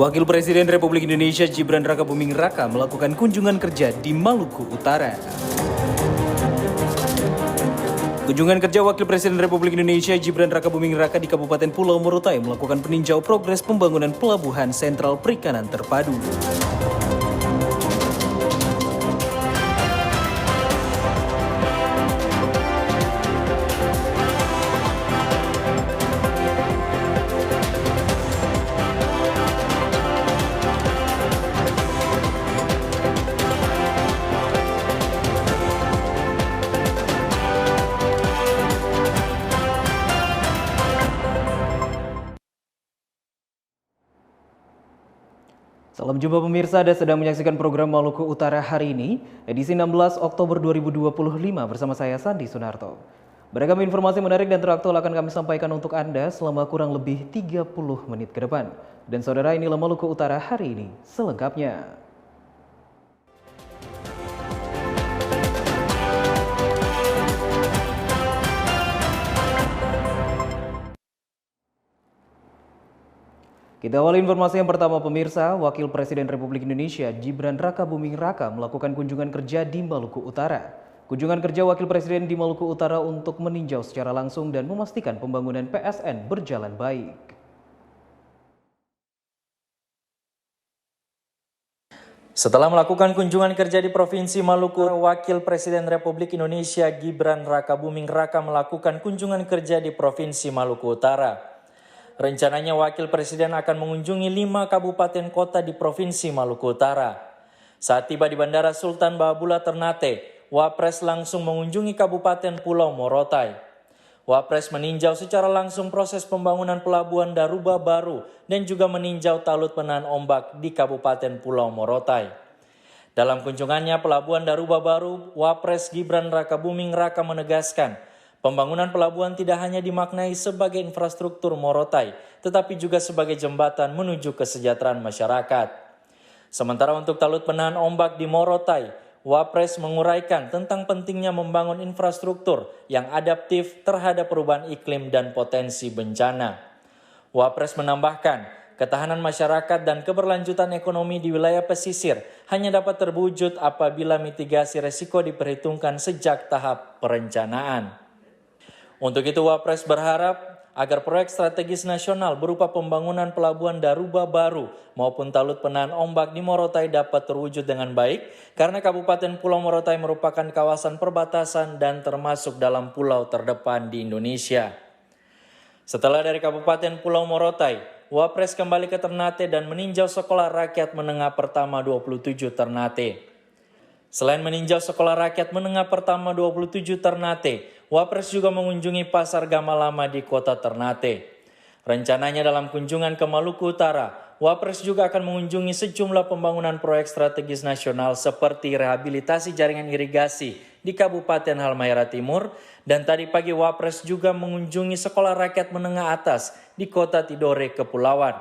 Wakil Presiden Republik Indonesia Gibran Rakabuming Raka melakukan kunjungan kerja di Maluku Utara. Kunjungan kerja Wakil Presiden Republik Indonesia Gibran Rakabuming Raka di Kabupaten Pulau Morotai melakukan peninjau progres pembangunan pelabuhan sentral perikanan terpadu. Salam jumpa pemirsa, Anda sedang menyaksikan program Maluku Utara hari ini, edisi 16 Oktober 2025 bersama saya Sandi Sunarto. Beragam informasi menarik dan teraktual akan kami sampaikan untuk Anda selama kurang lebih 30 menit ke depan. Dan saudara, inilah Maluku Utara hari ini selengkapnya. Kita awali informasi yang pertama pemirsa, Wakil Presiden Republik Indonesia Gibran Rakabuming Raka melakukan kunjungan kerja di Maluku Utara. Kunjungan kerja Wakil Presiden di Maluku Utara untuk meninjau secara langsung dan memastikan pembangunan PSN berjalan baik. Setelah melakukan kunjungan kerja di Provinsi Maluku, Wakil Presiden Republik Indonesia Gibran Rakabuming Raka melakukan kunjungan kerja di Provinsi Maluku Utara. Rencananya Wakil Presiden akan mengunjungi 5 kabupaten kota di Provinsi Maluku Utara. Saat tiba di Bandara Sultan Bahabula Ternate, Wapres langsung mengunjungi Kabupaten Pulau Morotai. Wapres meninjau secara langsung proses pembangunan pelabuhan Daruba Baru dan juga meninjau talut penahan ombak di Kabupaten Pulau Morotai. Dalam kunjungannya Pelabuhan Daruba Baru, Wapres Gibran Rakabuming Raka menegaskan, pembangunan pelabuhan tidak hanya dimaknai sebagai infrastruktur Morotai, tetapi juga sebagai jembatan menuju kesejahteraan masyarakat. Sementara untuk talut penahan ombak di Morotai, Wapres menguraikan tentang pentingnya membangun infrastruktur yang adaptif terhadap perubahan iklim dan potensi bencana. Wapres menambahkan, ketahanan masyarakat dan keberlanjutan ekonomi di wilayah pesisir hanya dapat terwujud apabila mitigasi resiko diperhitungkan sejak tahap perencanaan. Untuk itu Wapres berharap agar proyek strategis nasional berupa pembangunan pelabuhan Daruba Baru maupun talut penahan ombak di Morotai dapat terwujud dengan baik karena Kabupaten Pulau Morotai merupakan kawasan perbatasan dan termasuk dalam pulau terdepan di Indonesia. Setelah dari Kabupaten Pulau Morotai, Wapres kembali ke Ternate dan meninjau Sekolah Rakyat Menengah Pertama 27 Ternate. Selain meninjau Sekolah Rakyat Menengah Pertama 27 Ternate, Wapres juga mengunjungi Pasar Gama Lama di Kota Ternate. Rencananya dalam kunjungan ke Maluku Utara, Wapres juga akan mengunjungi sejumlah pembangunan proyek strategis nasional seperti rehabilitasi jaringan irigasi di Kabupaten Halmahera Timur, dan tadi pagi Wapres juga mengunjungi Sekolah Rakyat Menengah Atas di Kota Tidore, Kepulauan.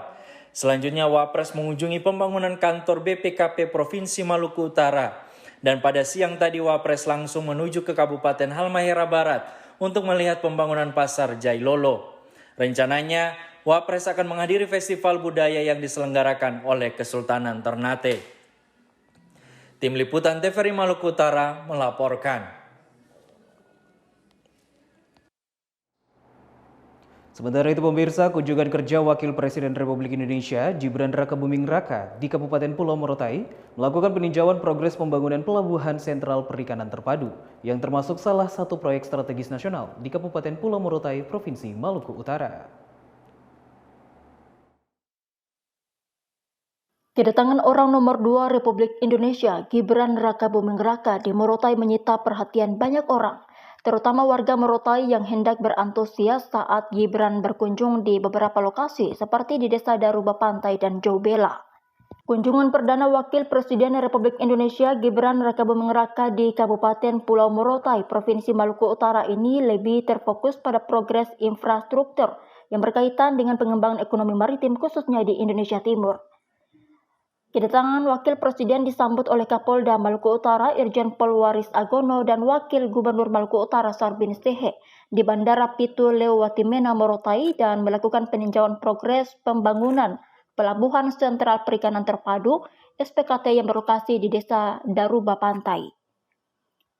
Selanjutnya Wapres mengunjungi pembangunan kantor BPKP Provinsi Maluku Utara. Dan pada siang tadi Wapres langsung menuju ke Kabupaten Halmahera Barat untuk melihat pembangunan Pasar Jailolo. Rencananya Wapres akan menghadiri festival budaya yang diselenggarakan oleh Kesultanan Ternate. Tim Liputan TVRI Maluku Utara melaporkan. Sementara itu pemirsa, kunjungan kerja Wakil Presiden Republik Indonesia Gibran Rakabuming Raka di Kabupaten Pulau Morotai melakukan peninjauan progres pembangunan pelabuhan sentral perikanan terpadu yang termasuk salah satu proyek strategis nasional di Kabupaten Pulau Morotai, Provinsi Maluku Utara. Kedatangan orang nomor 2 Republik Indonesia Gibran Rakabuming Raka di Morotai menyita perhatian banyak orang, terutama warga Morotai yang hendak berantusias saat Gibran berkunjung di beberapa lokasi seperti di Desa Daruba Pantai dan Jobela. Kunjungan perdana Wakil Presiden Republik Indonesia Gibran Rakabuming Raka di Kabupaten Pulau Morotai, Provinsi Maluku Utara ini lebih terfokus pada progres infrastruktur yang berkaitan dengan pengembangan ekonomi maritim khususnya di Indonesia Timur. Kedatangan Wakil Presiden disambut oleh Kapolda Maluku Utara Irjen Pol Waris Agono dan Wakil Gubernur Maluku Utara Sarbini Sehe di Bandara Pitu Leo Watimena Morotai dan melakukan peninjauan progres pembangunan Pelabuhan Sentral Perikanan Terpadu (SPKT) yang berlokasi di Desa Daruba Pantai.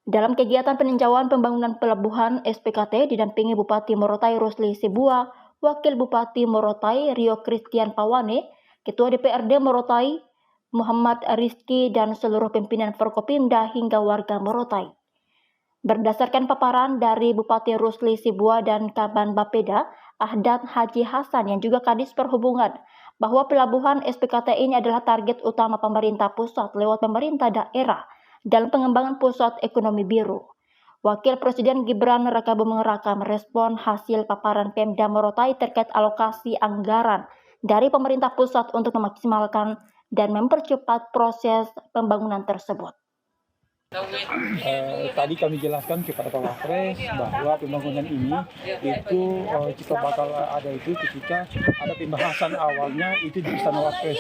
Dalam kegiatan peninjauan pembangunan pelabuhan SPKT didampingi Bupati Morotai Rusli Sibua, Wakil Bupati Morotai Rio Christian Pawane, Ketua DPRD Morotai Muhammad Rizki, dan seluruh pimpinan Forkopimda hingga warga Morotai. Berdasarkan paparan dari Bupati Rusli Sibua dan Kaban Bapeda, Ahmad Haji Hasan yang juga Kadis Perhubungan, bahwa pelabuhan SPKT ini adalah target utama pemerintah pusat lewat pemerintah daerah dalam pengembangan pusat ekonomi biru. Wakil Presiden Gibran Rakabuming Raka merespon hasil paparan Pemda Morotai terkait alokasi anggaran dari pemerintah pusat untuk memaksimalkan dan mempercepat proses pembangunan tersebut. Tadi kami jelaskan kepada Pak Wapres bahwa pembangunan ini itu jika bakal ada itu ketika ada pembahasan awalnya itu di Istana Wapres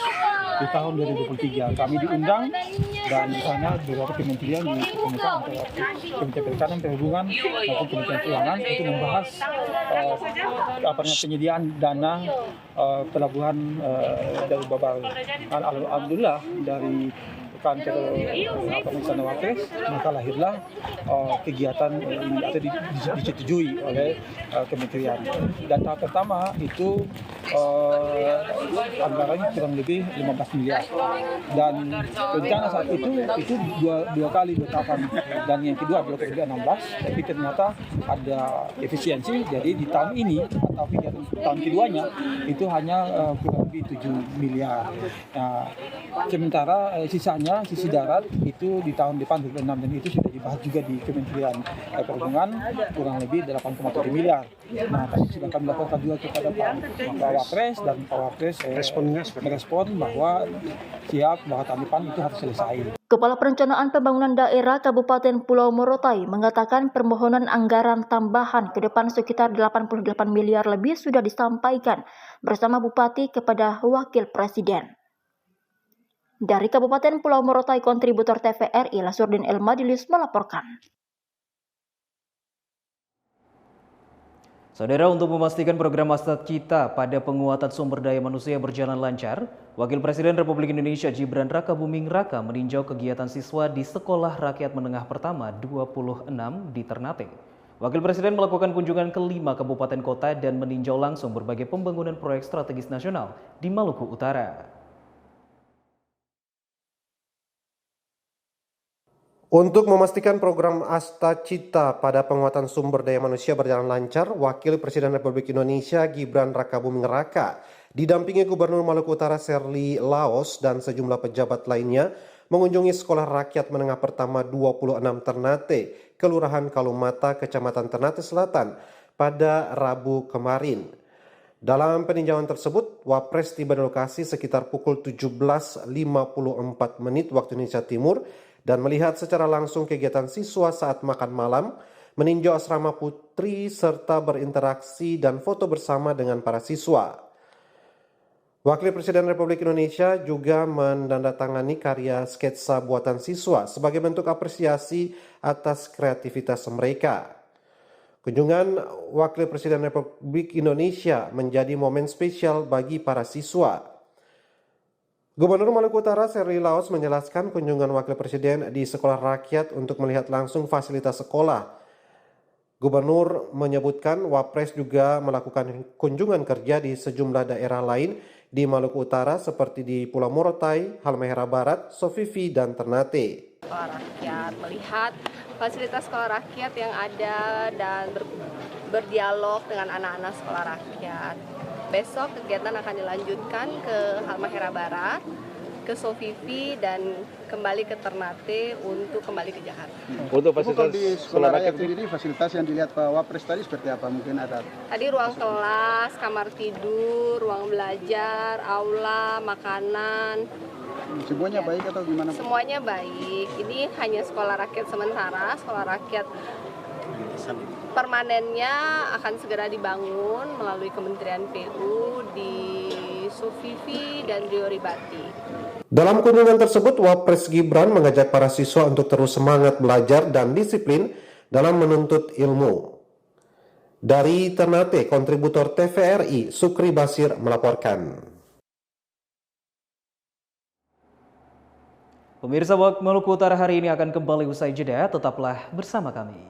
di tahun 2023. Kami diundang dan di sana beberapa kementerian ditemukan antara Kementerian Perikanan, Perhubungan maupun Kementerian Keuangan untuk membahas penyediaan dana pelabuhan dari Babal. Alhamdulillah dari kantor Istana Wapres, maka lahirlah kegiatan ini atau disetujui oleh kementerian. Dan tahap pertama itu anggarannya kurang lebih 15 miliar. Dan rencana saat itu dua kali tahapan, dan yang kedua adalah kurang lebih 16, tapi ternyata ada efisiensi. Jadi di tahun ini atau tahun keduanya itu hanya kurang lebih 7 miliar. Nah, sementara sisi darat itu di tahun depan 2006, dan itu sudah dibahas juga di Kementerian Perhubungan kurang lebih 8,7 miliar. Nah, tadi sudah kami laporkan juga kepada Pak Wapres, dan Pak Wapres merespon bahwa siap, bahwa tahun depan itu harus selesai. Kepala Perencanaan Pembangunan Daerah Kabupaten Pulau Morotai mengatakan permohonan anggaran tambahan ke depan sekitar 88 miliar lebih sudah disampaikan bersama Bupati kepada Wakil Presiden. Dari Kabupaten Pulau Morotai, kontributor TVRI Lasurdin Elmadilius melaporkan. Saudara, untuk memastikan program Masa Cita pada penguatan sumber daya manusia berjalan lancar, Wakil Presiden Republik Indonesia Gibran Rakabuming Raka meninjau kegiatan siswa di Sekolah Rakyat Menengah Pertama 26 di Ternate. Wakil Presiden melakukan kunjungan ke 5 kabupaten kota dan meninjau langsung berbagai pembangunan proyek strategis nasional di Maluku Utara. Untuk memastikan program Asta Cita pada penguatan sumber daya manusia berjalan lancar, Wakil Presiden Republik Indonesia Gibran Rakabuming Raka didampingi Gubernur Maluku Utara Serly Laos dan sejumlah pejabat lainnya mengunjungi Sekolah Rakyat Menengah Pertama 26 Ternate, Kelurahan Kalumata, Kecamatan Ternate Selatan pada Rabu kemarin. Dalam peninjauan tersebut, Wapres tiba di lokasi sekitar pukul 17.54 waktu Indonesia Timur dan melihat secara langsung kegiatan siswa saat makan malam, meninjau asrama putri, serta berinteraksi dan foto bersama dengan para siswa. Wakil Presiden Republik Indonesia juga menandatangani karya sketsa buatan siswa sebagai bentuk apresiasi atas kreativitas mereka. Kunjungan Wakil Presiden Republik Indonesia menjadi momen spesial bagi para siswa. Gubernur Maluku Utara Serly Laos menjelaskan kunjungan Wakil Presiden di Sekolah Rakyat untuk melihat langsung fasilitas sekolah. Gubernur menyebutkan Wapres juga melakukan kunjungan kerja di sejumlah daerah lain di Maluku Utara seperti di Pulau Morotai, Halmahera Barat, Sofifi, dan Ternate. Sekolah Rakyat, melihat fasilitas sekolah rakyat yang ada dan berdialog dengan anak-anak sekolah rakyat. Besok kegiatan akan dilanjutkan ke Halmahera Barat, ke Sofifi, dan kembali ke Ternate untuk kembali ke Jakarta. Untuk fasilitas di sekolah rakyat sendiri, fasilitas yang dilihat Pak Wapres tadi seperti apa? Mungkin ada? Tadi ruang kelas, kamar tidur, ruang belajar, aula, makanan. Semuanya baik atau gimana? Semuanya baik. Ini hanya sekolah rakyat sementara, sekolah rakyat permanennya akan segera dibangun melalui Kementerian PU di Sofifi dan Rioribati. Dalam kunjungan tersebut, Wapres Gibran mengajak para siswa untuk terus semangat belajar dan disiplin dalam menuntut ilmu. Dari Ternate, kontributor TVRI Sukri Basir melaporkan. Pemirsa Maluku Utara hari ini akan kembali usai jeda, tetaplah bersama kami.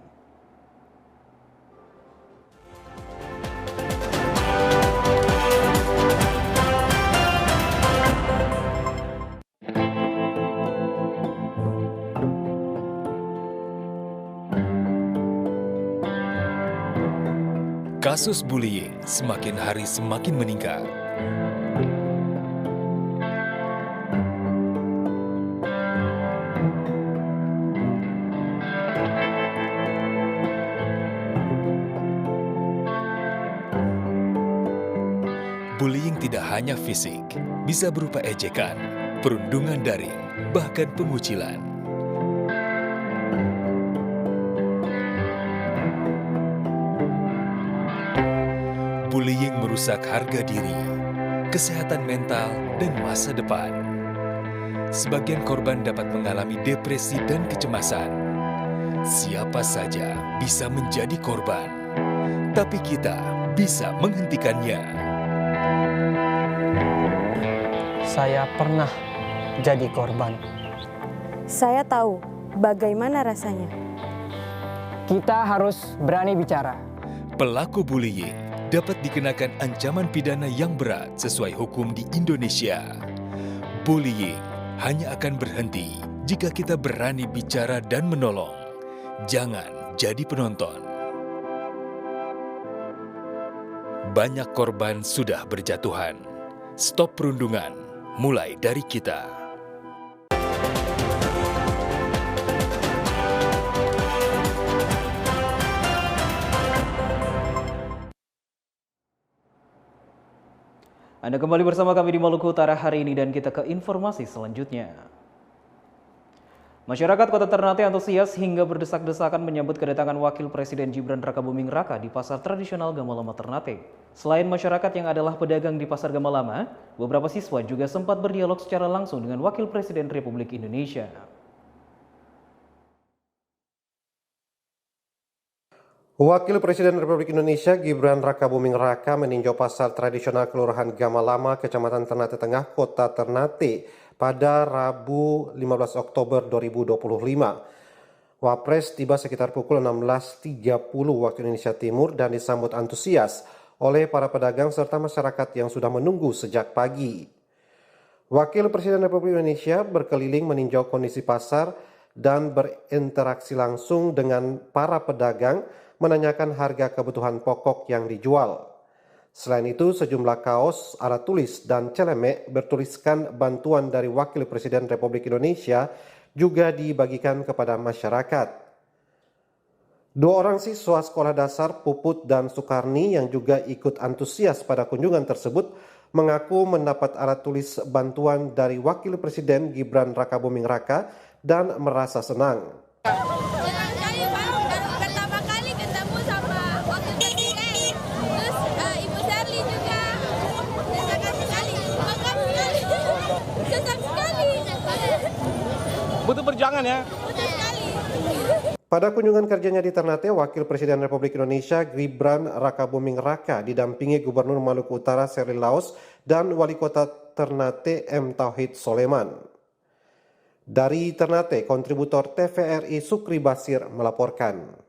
Kasus bullying semakin hari semakin meningkat. Bullying tidak hanya fisik, bisa berupa ejekan, perundungan daring, bahkan pengucilan. Bullying merusak harga diri, kesehatan mental, dan masa depan. Sebagian korban dapat mengalami depresi dan kecemasan. Siapa saja bisa menjadi korban, tapi kita bisa menghentikannya. Saya pernah jadi korban. Saya tahu bagaimana rasanya. Kita harus berani bicara. Pelaku bullying dapat dikenakan ancaman pidana yang berat sesuai hukum di Indonesia. Bullying hanya akan berhenti jika kita berani bicara dan menolong. Jangan jadi penonton. Banyak korban sudah berjatuhan. Stop perundungan, mulai dari kita. Anda kembali bersama kami di Maluku Utara hari ini dan kita ke informasi selanjutnya. Masyarakat Kota Ternate antusias hingga berdesak-desakan menyambut kedatangan Wakil Presiden Gibran Rakabuming Raka di pasar tradisional Gamalama Ternate. Selain masyarakat yang adalah pedagang di pasar Gamalama, beberapa siswa juga sempat berdialog secara langsung dengan Wakil Presiden Republik Indonesia. Wakil Presiden Republik Indonesia Gibran Rakabuming Raka meninjau pasar tradisional Kelurahan Gamalama, Kecamatan Ternate Tengah, Kota Ternate pada Rabu 15 Oktober 2025. Wapres tiba sekitar pukul 16.30 waktu Indonesia Timur dan disambut antusias oleh para pedagang serta masyarakat yang sudah menunggu sejak pagi. Wakil Presiden Republik Indonesia berkeliling meninjau kondisi pasar dan berinteraksi langsung dengan para pedagang, menanyakan harga kebutuhan pokok yang dijual. Selain itu, sejumlah kaos, alat tulis, dan celemek bertuliskan bantuan dari Wakil Presiden Republik Indonesia juga dibagikan kepada masyarakat. Dua orang siswa sekolah dasar Puput dan Sukarni yang juga ikut antusias pada kunjungan tersebut mengaku mendapat alat tulis bantuan dari Wakil Presiden Gibran Rakabuming Raka dan merasa senang. Butuh perjuangan ya. Pada kunjungan kerjanya di Ternate, Wakil Presiden Republik Indonesia Gibran Rakabuming Raka didampingi Gubernur Maluku Utara Seril Laos dan Wali Kota Ternate M. Tauhid Soleman. Dari Ternate, kontributor TVRI Sukri Basir melaporkan.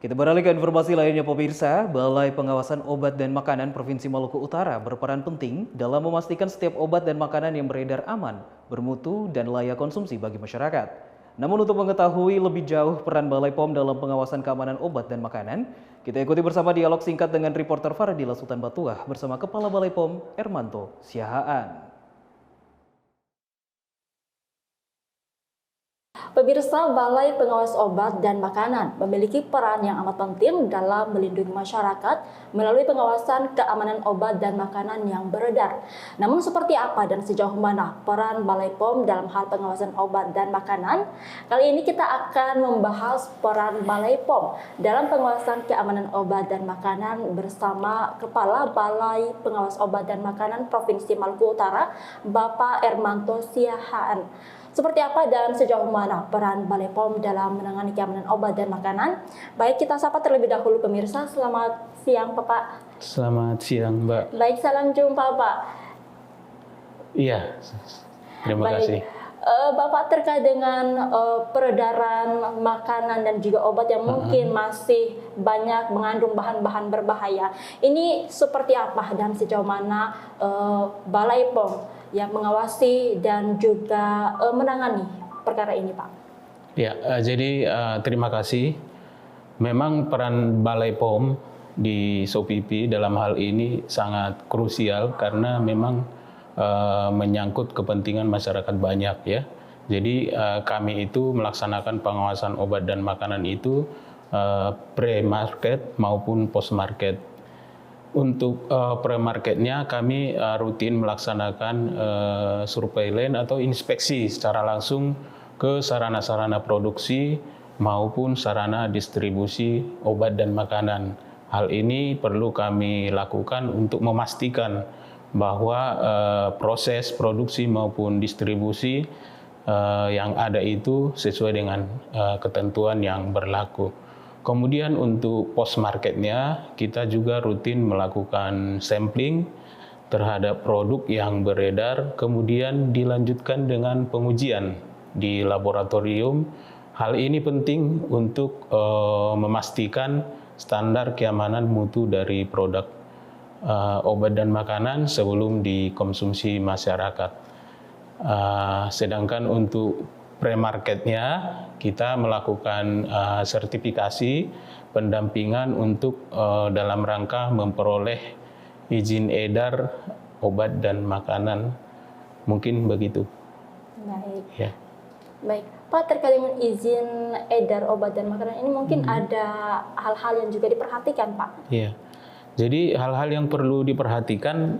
Kita beralih ke informasi lainnya pemirsa, Balai Pengawasan Obat dan Makanan Provinsi Maluku Utara berperan penting dalam memastikan setiap obat dan makanan yang beredar aman, bermutu, dan layak konsumsi bagi masyarakat. Namun untuk mengetahui lebih jauh peran Balai POM dalam pengawasan keamanan obat dan makanan, kita ikuti bersama dialog singkat dengan reporter Faradila Sultan Batuah bersama Kepala Balai POM Ermanto Siahaan. Pemirsa, Balai Pengawas Obat dan Makanan memiliki peran yang amat penting dalam melindungi masyarakat melalui pengawasan keamanan obat dan makanan yang beredar. Namun seperti apa dan sejauh mana peran Balai POM dalam hal pengawasan obat dan makanan? Kali ini kita akan membahas peran Balai POM dalam pengawasan keamanan obat dan makanan bersama Kepala Balai Pengawas Obat dan Makanan Provinsi Maluku Utara, Bapak Ermanto Siahaan. Seperti apa dan sejauh mana peran Balai POM dalam menangani keamanan obat dan makanan? Baik, kita sapa terlebih dahulu pemirsa. Selamat siang, Bapak. Selamat siang, Mbak. Baik, salam jumpa, Pak. Iya, terima Baik. kasih. Bapak, terkait dengan peredaran makanan dan juga obat yang mungkin masih banyak mengandung bahan-bahan berbahaya, ini seperti apa dan sejauh mana Balai POM yang mengawasi dan juga menangani perkara ini, Pak? Ya, jadi terima kasih. Memang peran Balai POM di SOPIP dalam hal ini sangat krusial karena memang menyangkut kepentingan masyarakat banyak ya. Jadi kami itu melaksanakan pengawasan obat dan makanan itu pre-market maupun post-market. Untuk pre-marketnya kami rutin melaksanakan surveillance atau inspeksi secara langsung ke sarana-sarana produksi maupun sarana distribusi obat dan makanan. Hal ini perlu kami lakukan untuk memastikan bahwa proses produksi maupun distribusi yang ada itu sesuai dengan ketentuan yang berlaku. Kemudian untuk post marketnya kita juga rutin melakukan sampling terhadap produk yang beredar, kemudian dilanjutkan dengan pengujian di laboratorium. Hal ini penting untuk memastikan standar keamanan mutu dari produk obat dan makanan sebelum dikonsumsi masyarakat. Sedangkan untuk pre-marketnya kita melakukan sertifikasi pendampingan untuk dalam rangka memperoleh izin edar obat dan makanan. Mungkin begitu. Baik. Ya. Baik, Pak, terkait dengan izin edar obat dan makanan ini mungkin ada hal-hal yang juga diperhatikan, Pak. Iya. Jadi hal-hal yang perlu diperhatikan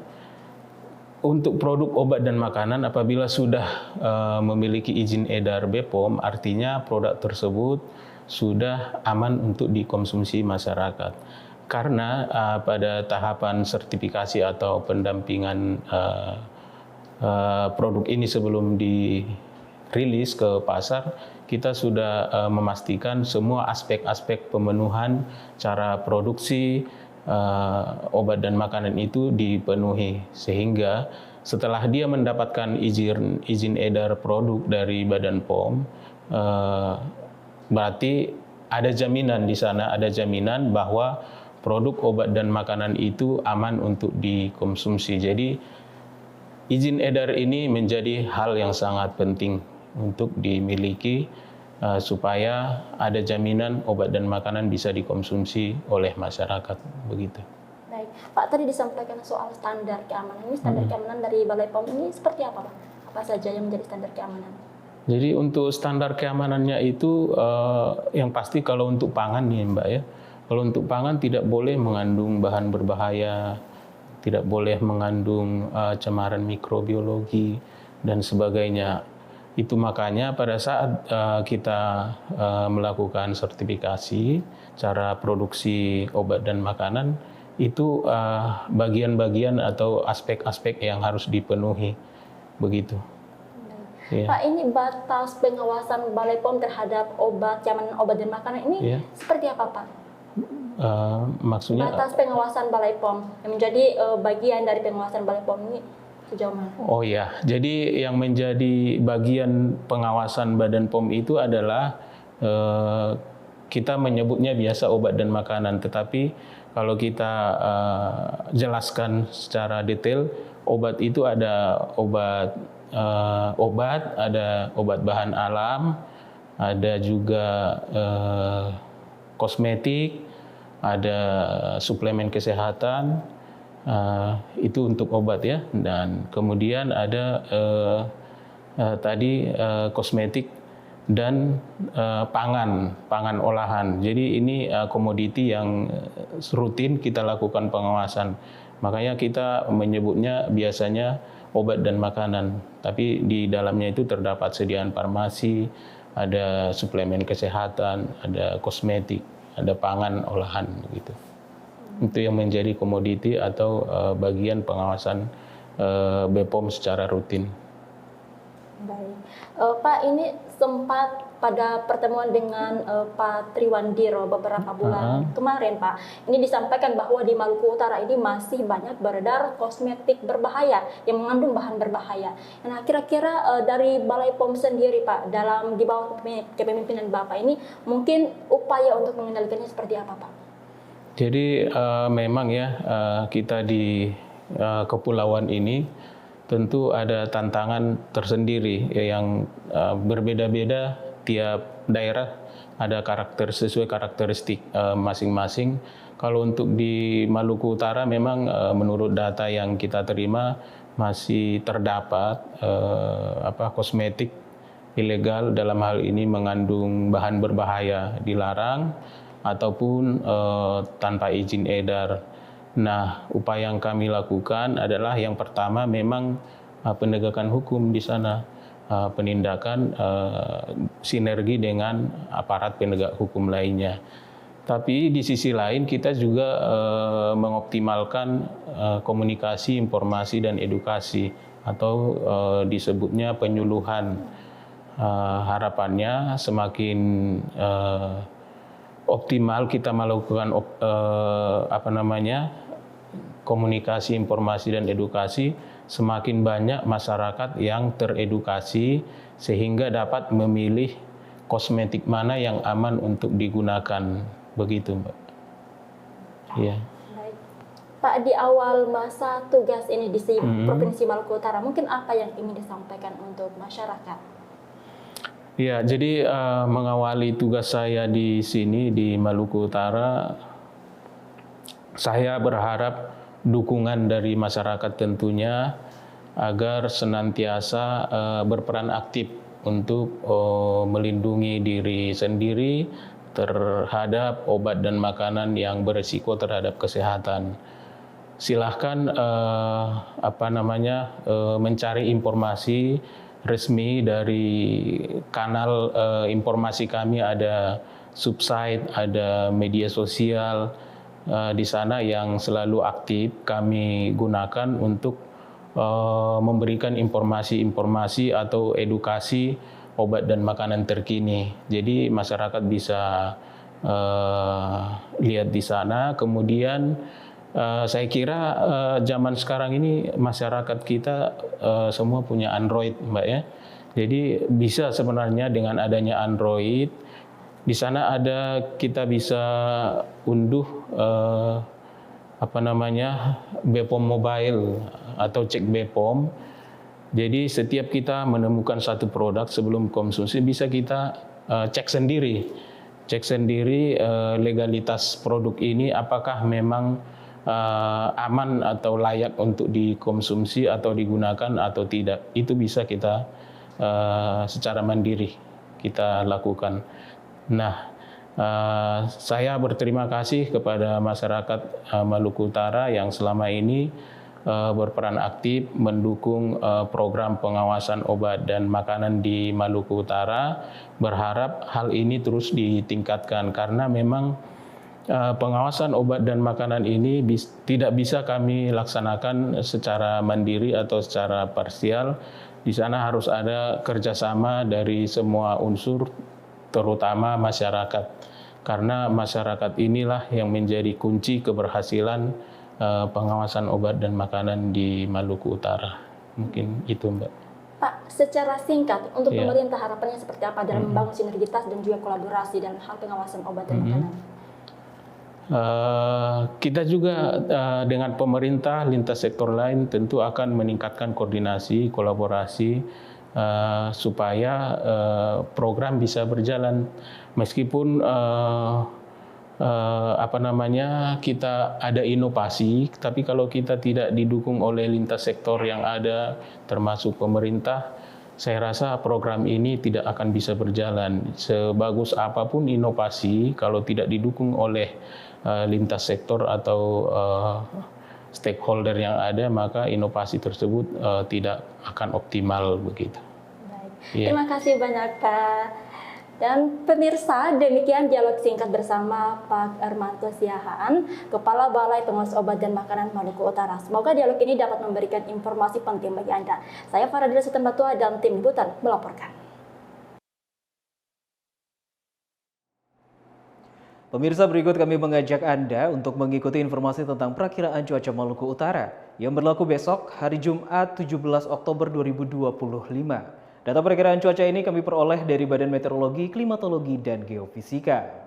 untuk produk obat dan makanan apabila sudah memiliki izin edar BPOM, artinya produk tersebut sudah aman untuk dikonsumsi masyarakat. Karena pada tahapan sertifikasi atau pendampingan produk ini sebelum dirilis ke pasar, kita sudah memastikan semua aspek-aspek pemenuhan cara produksi obat dan makanan itu dipenuhi, sehingga setelah dia mendapatkan izin edar produk dari Badan POM, berarti ada jaminan di sana, ada jaminan bahwa produk obat dan makanan itu aman untuk dikonsumsi. Jadi izin edar ini menjadi hal yang sangat penting untuk dimiliki supaya ada jaminan obat dan makanan bisa dikonsumsi oleh masyarakat, begitu. Baik, Pak, tadi disampaikan soal standar keamanan. Ini standar keamanan dari Balai POM ini seperti apa, Pak? Apa saja yang menjadi standar keamanan? Jadi untuk standar keamanannya itu yang pasti kalau untuk pangan nih Mbak ya, kalau untuk pangan tidak boleh mengandung bahan berbahaya, tidak boleh mengandung cemaran mikrobiologi dan sebagainya. Itu makanya pada saat kita melakukan sertifikasi cara produksi obat dan makanan, itu bagian-bagian atau aspek-aspek yang harus dipenuhi, begitu. Ya. Pak, ini batas pengawasan Balai POM terhadap keamanan obat dan makanan ini seperti apa, Pak? Maksudnya batas pengawasan Balai POM yang menjadi bagian dari pengawasan Balai POM ini sejauh mana? Oh ya, jadi yang menjadi bagian pengawasan Badan POM itu adalah kita menyebutnya biasa obat dan makanan, tetapi kalau kita jelaskan secara detail, obat itu ada obat ada obat bahan alam, ada juga kosmetik, ada suplemen kesehatan. Itu untuk obat ya, dan kemudian ada tadi kosmetik dan pangan olahan. Jadi ini komoditi yang rutin kita lakukan pengawasan. Makanya kita menyebutnya biasanya obat dan makanan, tapi di dalamnya itu terdapat sediaan farmasi, ada suplemen kesehatan, ada kosmetik, ada pangan olahan gitu. Itu yang menjadi komoditi atau bagian pengawasan BPOM secara rutin. Baik, Pak, ini sempat pada pertemuan dengan Pak Triwandiro beberapa bulan kemarin, Pak, ini disampaikan bahwa di Maluku Utara ini masih banyak beredar kosmetik berbahaya yang mengandung bahan berbahaya. Nah, kira-kira dari Balai POM sendiri, Pak, di bawah kepemimpinan Bapak ini, mungkin upaya untuk mengendalikannya seperti apa, Pak? Jadi memang ya kita di kepulauan ini tentu ada tantangan tersendiri yang berbeda-beda. Tiap daerah ada sesuai karakteristik masing-masing. Kalau untuk di Maluku Utara memang menurut data yang kita terima masih terdapat kosmetik ilegal, dalam hal ini mengandung bahan berbahaya, dilarang ataupun tanpa izin edar. Nah, upaya yang kami lakukan adalah yang pertama memang penegakan hukum di sana. Penindakan sinergi dengan aparat penegak hukum lainnya. Tapi di sisi lain kita juga mengoptimalkan komunikasi, informasi, dan edukasi atau disebutnya penyuluhan. Harapannya semakin optimal kita melakukan komunikasi, informasi, dan edukasi, semakin banyak masyarakat yang teredukasi sehingga dapat memilih kosmetik mana yang aman untuk digunakan. Begitu, Mbak. Ya. Baik. Pak, di awal masa tugas ini di Provinsi Maluku Utara, mungkin apa yang ingin disampaikan untuk masyarakat? Ya, jadi mengawali tugas saya di sini di Maluku Utara, saya berharap dukungan dari masyarakat tentunya agar senantiasa berperan aktif untuk melindungi diri sendiri terhadap obat dan makanan yang berisiko terhadap kesehatan. Silahkan mencari informasi resmi dari kanal informasi kami, ada subsite, ada media sosial di sana yang selalu aktif kami gunakan untuk memberikan informasi-informasi atau edukasi obat dan makanan terkini. Jadi masyarakat bisa lihat di sana. Kemudian saya kira zaman sekarang ini masyarakat kita semua punya Android, Mbak ya. Jadi bisa sebenarnya dengan adanya Android, di sana kita bisa unduh BPOM mobile atau cek BPOM. Jadi setiap kita menemukan satu produk sebelum konsumsi bisa kita cek sendiri legalitas produk ini, apakah memang aman atau layak untuk dikonsumsi atau digunakan atau tidak. Itu bisa kita secara mandiri kita lakukan. Nah, saya berterima kasih kepada masyarakat Maluku Utara yang selama ini berperan aktif mendukung program pengawasan obat dan makanan di Maluku Utara. Berharap hal ini terus ditingkatkan karena memang pengawasan obat dan makanan ini tidak bisa kami laksanakan secara mandiri atau secara parsial. Di sana harus ada kerjasama dari semua unsur, terutama masyarakat, karena masyarakat inilah yang menjadi kunci keberhasilan pengawasan obat dan makanan di Maluku Utara. Mungkin itu, Mbak. Pak, secara singkat untuk pemerintah harapannya seperti apa dalam membangun sinergitas dan juga kolaborasi dalam hal pengawasan obat dan makanan? Kita juga dengan pemerintah lintas sektor lain tentu akan meningkatkan koordinasi, kolaborasi supaya program bisa berjalan meskipun kita ada inovasi, tapi kalau kita tidak didukung oleh lintas sektor yang ada termasuk pemerintah, saya rasa program ini tidak akan bisa berjalan. Sebagus apapun inovasi, kalau tidak didukung oleh lintas sektor atau stakeholder yang ada, maka inovasi tersebut tidak akan optimal begitu. Baik. Terima kasih banyak, Pak. Dan pemirsa, demikian dialog singkat bersama Pak Ermanto Siahaan, Kepala Balai Pengawas Obat dan Makanan Maluku Utara. Semoga dialog ini dapat memberikan informasi penting bagi Anda. Saya Faradila Sutambatua dan tim liputan melaporkan. Pemirsa, berikut kami mengajak Anda untuk mengikuti informasi tentang perakiraan cuaca Maluku Utara yang berlaku besok hari Jumat 17 Oktober 2025. Data perakiraan cuaca ini kami peroleh dari Badan Meteorologi, Klimatologi, dan Geofisika.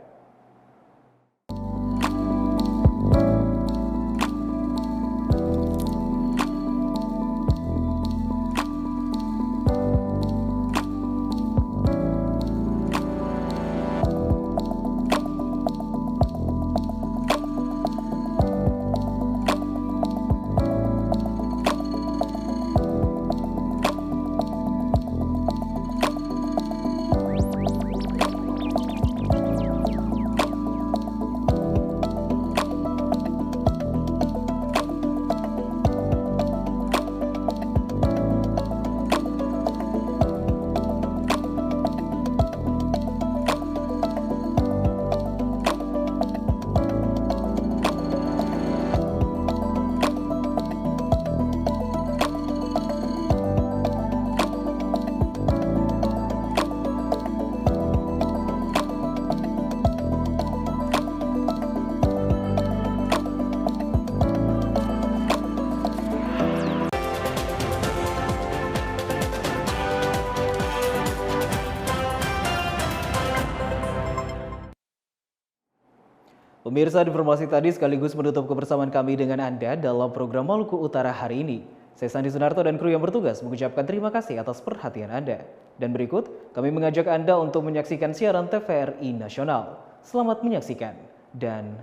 Pemirsa, informasi tadi sekaligus menutup kebersamaan kami dengan Anda dalam program Maluku Utara hari ini. Saya Sandi Sunarto dan kru yang bertugas mengucapkan terima kasih atas perhatian Anda. Dan berikut, kami mengajak Anda untuk menyaksikan siaran TVRI Nasional. Selamat menyaksikan dan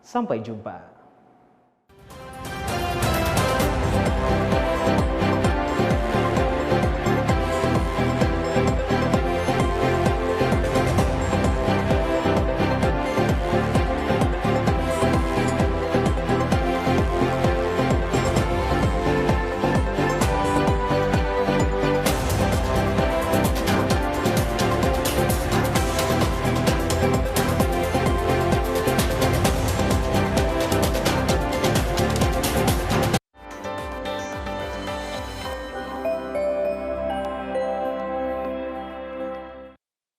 sampai jumpa.